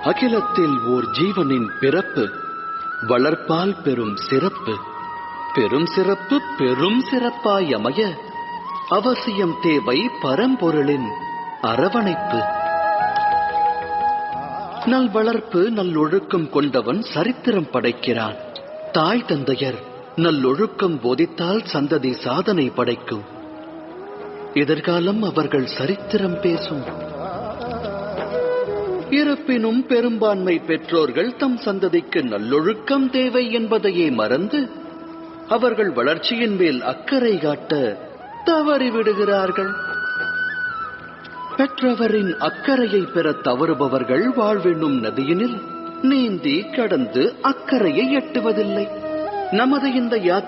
அகிலத்தில் ஓர் ஜீவனின் பிறப்பு வளர்ப்பால் பெரும் சிறப்பு, பெரும் சிறப்பு பெரும் சிறப்பாய் அமைய அவசியம் தேவை பரம்பொருளின் அரவணைப்பு. நல் வளர்ப்பு நல்லொழுக்கம் கொண்டவன் சரித்திரம் படைக்கிறான். தாய் தந்தையர் நல்லொழுக்கம் போதித்தால் சந்ததி சாதனை படைக்கும். எதிர்காலம் அவர்கள் சரித்திரம் பேசும். இருப்பினும் பெரும்பான்மை பெற்றோர்கள் தம் சந்ததிக்கு நல்லொழுக்கம் தேவை என்பதையே மறந்து அவர்கள் வளர்ச்சியின் மேல் அக்கறை காட்ட தவறிவிடுகிறார்கள். பெற்றவரின் அக்கறையை பெற தவறுபவர்கள் வாழ்வென்னும் நதியினில் நீந்தி கடந்து அக்கறையை எட்டுவதில்லை. நமது இந்த